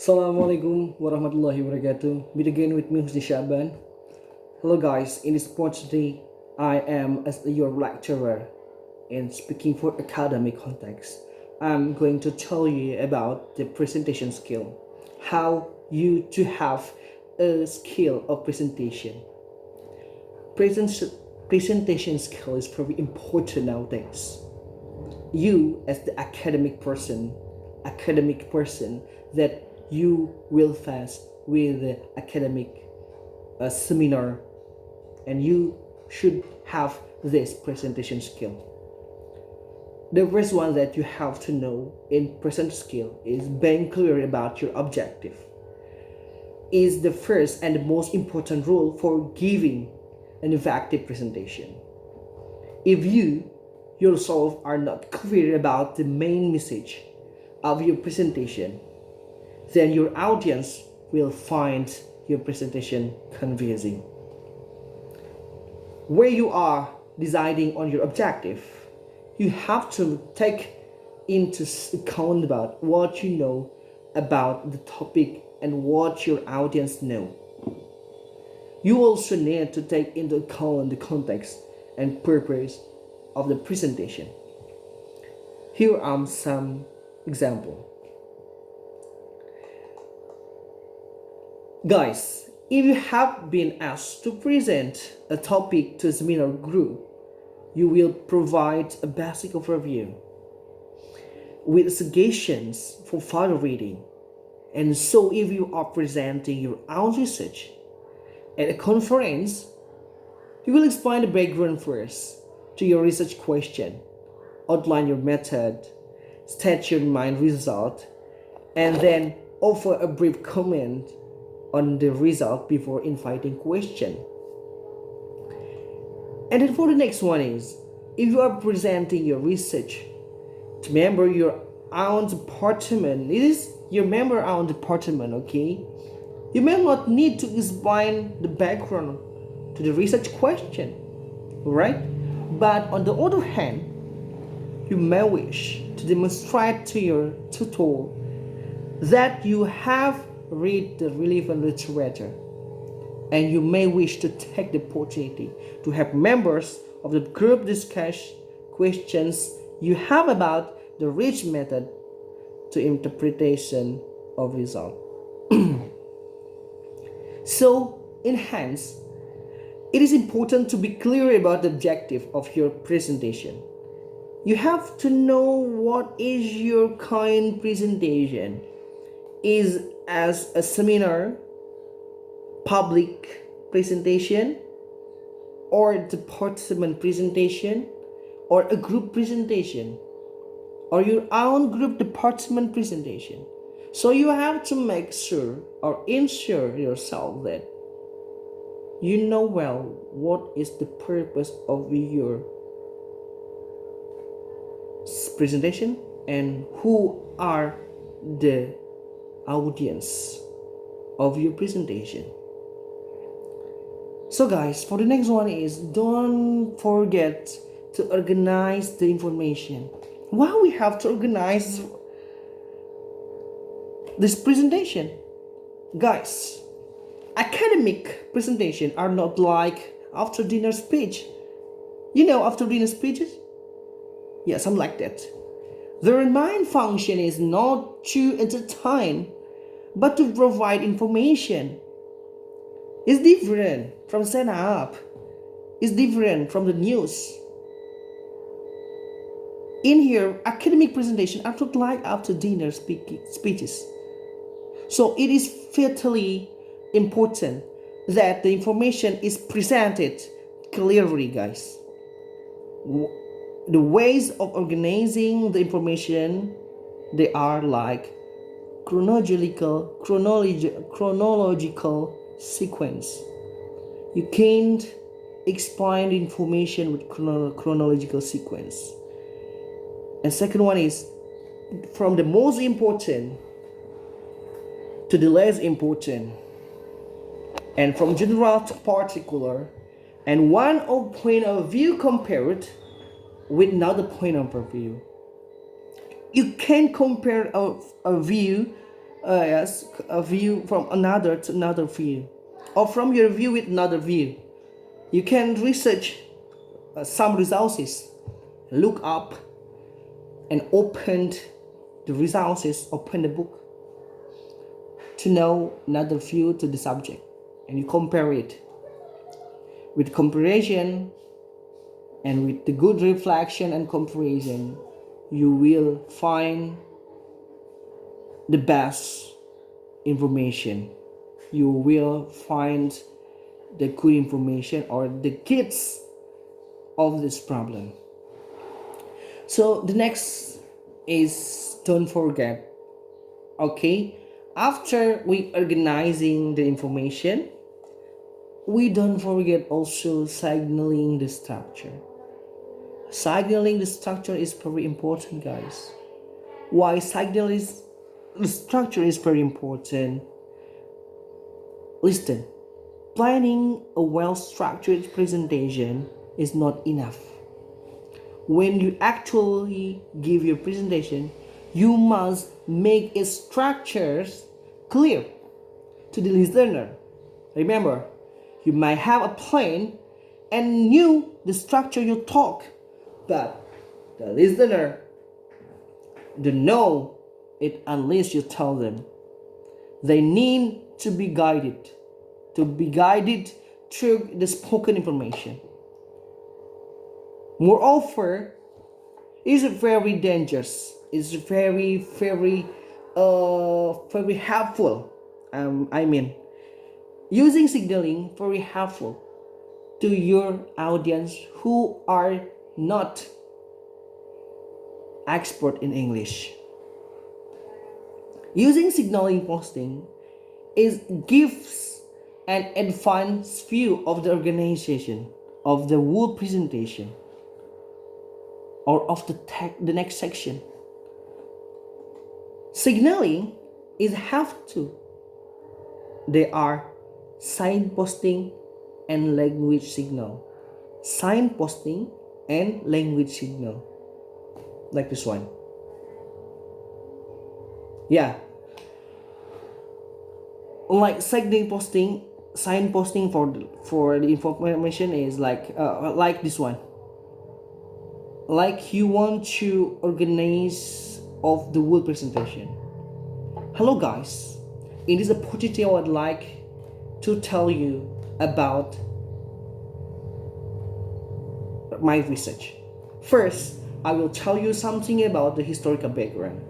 Assalamualaikum warahmatullahi wabarakatuh. Meet again with me, Husni Shaban. Hello guys, in this part today, I am as your lecturer and speaking for academic context. I'm going to tell you about the presentation skill. How you to have a skill of presentation. Present, Presentation skill is very important nowadays. You as the academic person that you will face with the academic seminar, and you should have this presentation skill. The first one that you have to know in present skill is being clear about your objective. Is the first and the most important rule for giving an effective presentation. If you yourself are not clear about the main message of your presentation, then your audience will find your presentation confusing. Where you are deciding on your objective, you have to take into account about what you know about the topic and what your audience know. You also need to take into account the context and purpose of the presentation. Here are some examples. Guys, if you have been asked to present a topic to a seminar group, you will provide a basic overview with suggestions for further reading. And so if you are presenting your own research at a conference, you will explain the background first to your research question, outline your method, state your main result, and then offer a brief comment on the result before inviting question. And then for the next one is, if you are presenting your research to member your own department, it is your member own department, okay? You may not need to explain the background to the research question, right? But on the other hand, you may wish to demonstrate to your tutor that you have read the relevant literature, and you may wish to take the opportunity to have members of the group discuss questions you have about the rich method to interpretation of result. So, in hence, it is important to be clear about the objective of your presentation. You have to know what is your kind presentation. Is as a seminar, public presentation, or department presentation, or a group presentation, or your own group department presentation. So you have to make sure or ensure yourself that you know well what is the purpose of your presentation and who are the audience of your presentation. So guys, for the next one is, don't forget to organize the information. Why we have to organize this presentation? Guys, academic presentation are not like after dinner speech. You know after dinner speeches? Yeah, something like that. Their main function is not to entertain, but to provide information. It's different from stand up. It's different from the news. In here, academic presentation are not like after dinner speeches. So it is vitally important that the information is presented clearly, guys. The ways of organizing the information, they are like chronological sequence. You can't explain the information with chronological sequence. And second one is, from the most important to the less important, and from general to particular, and one point of view compared with another point of view. You can compare a view yes, a view from another to another view, or from your view with another view. You can research some resources, look up and open the resources, open the book to know another view to the subject, and you compare it. With comparison and with the good reflection and comparison, you will find the best information. You will find the good information or the kids of this problem. So the next is don't forget. Okay, after we organizing the information, we don't forget also signaling the structure. Signaling the structure is very important, guys. Why signaling the structure is very important? Listen, planning a well-structured presentation is not enough. When you actually give your presentation, you must make its structures clear to the listener. Remember, you might have a plan and knew the structure you talk, but the listener don't know it unless you tell them. They need to be guided through the spoken information. Moreover, it's very dangerous. It's very helpful. Using signaling very helpful to your audience who are not expert in English. Using signaling posting gives an advanced view of the organization, of the whole presentation, or of the next section. Signaling is have to. They are signposting and language signal. Signposting and language signal. Like this one. Yeah. Like signposting for the information is like this one. Like you want to organize of the whole presentation. Hello guys, in this opportunity I would like to tell you about my research. First, I will tell you something about the historical background,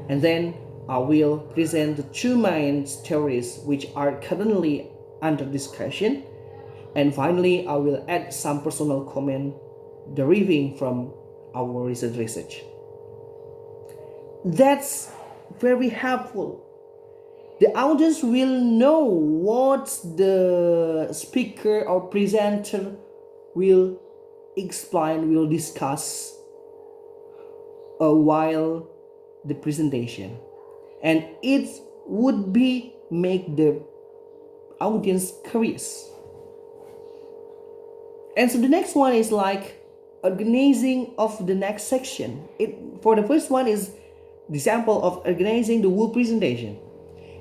and then I will present the two main theories which are currently under discussion, and finally I will add some personal comment deriving from our recent research. That's very helpful. The audience will know what the speaker or presenter will explain, will discuss while the presentation, and it would be make the audience curious. And so the next one is like organizing of the next section. For the first one is the example of organizing the whole presentation,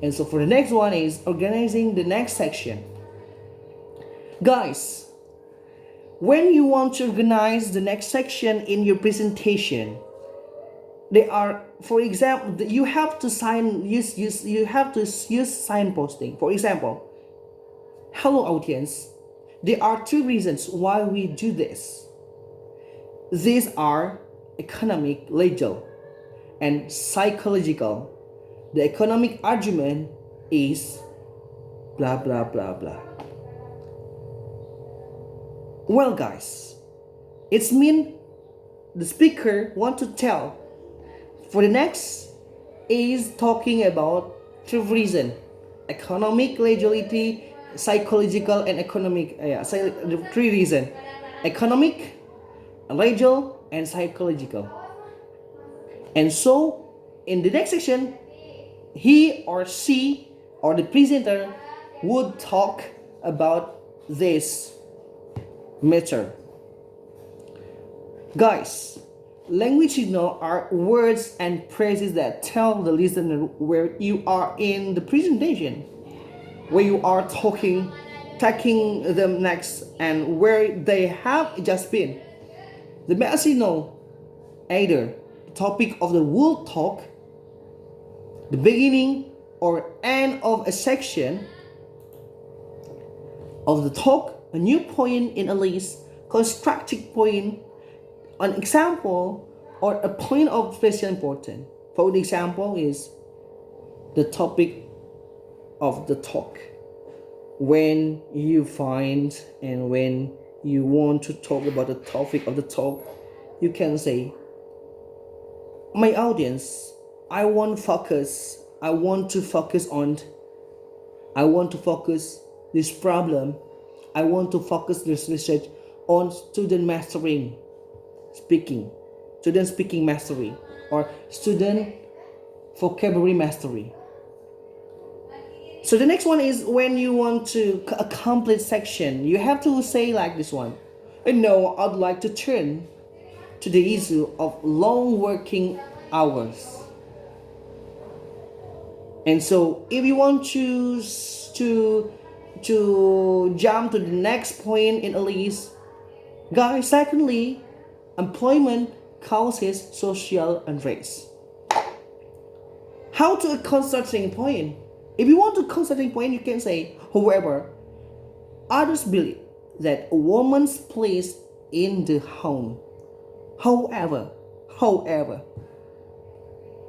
and so for the next one is organizing the next section. Guys, when you want to organize the next section in your presentation, they are, for example, you have to use signposting. For example, hello audience, there are two reasons why we do this. These are economic, legal, and psychological. The economic argument is blah blah blah blah. Well guys, it's mean the speaker want to tell. For the next is talking about two reasons: economic, legality, psychological, and economic. The three reasons: economic, legal, and psychological. And so in the next section, he or she or the presenter would talk about this matter. Guys, Language signal are words and phrases that tell the listener where you are in the presentation, where you are talking, taking them next, and where they have just been. The meta signal either the topic of the whole talk, the beginning or end of a section of the talk, a new point in a list, constructive point, an example, or a point of special importance. For the example is the topic of the talk. When you find and when you want to talk about the topic of the talk, you can say, my audience, I want to focus on, I want to focus this problem, I want to focus this research on speaking, student speaking mastery, or student vocabulary mastery. So the next one is when you want to a complete section, you have to say like this one. And now I'd like to turn to the issue of long working hours. And so if you want to jump to the next point in a list, guys, secondly, employment causes social unrest. How to a concerting point? If you want to concerting point, you can say, however, others believe that a woman's place in the home. However,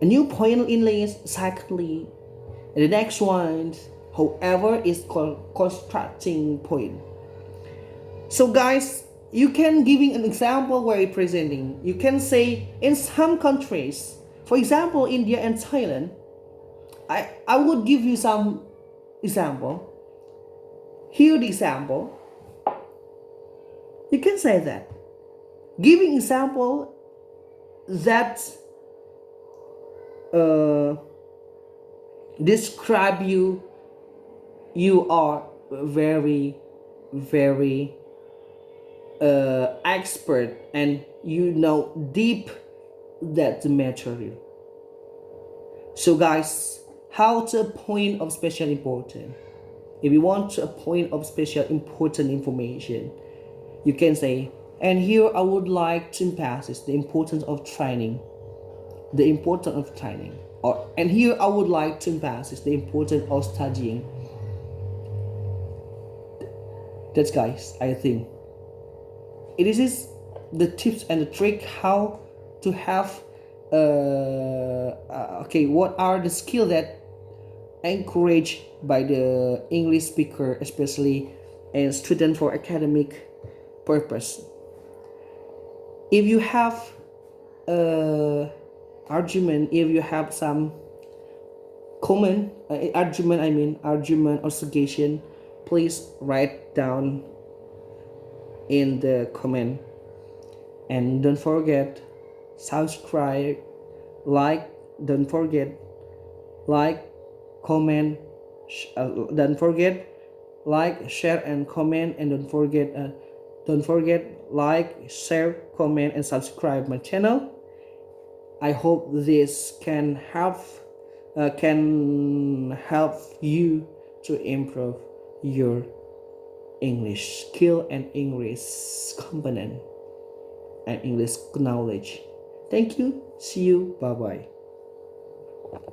a new point in list, secondly, and the next one, however, is called constructing point. So guys, you can giving an example where you're presenting. You can say in some countries, for example, India and Thailand, I would give you some example. Here the example. You can say that. Giving example that describe you are very expert and you know deep that the material. So guys, how to a point of special importance. If you want to a point of special important information, you can say, and here I would like to emphasize the importance of training. The importance of training. Or and here I would like to emphasize the importance of studying. That's guys, I think. It is the tips and the trick how to have what are the skills that encouraged by the English speaker, especially and student for academic purpose. If you have argument, if you have some comment argument or suggestion, please write down in the comment. And don't forget subscribe, don't forget comment, don't forget share and comment, and don't forget share, comment and subscribe my channel. I hope this can help you to improve your English skill and English component and English knowledge. Thank you. See you. Bye bye.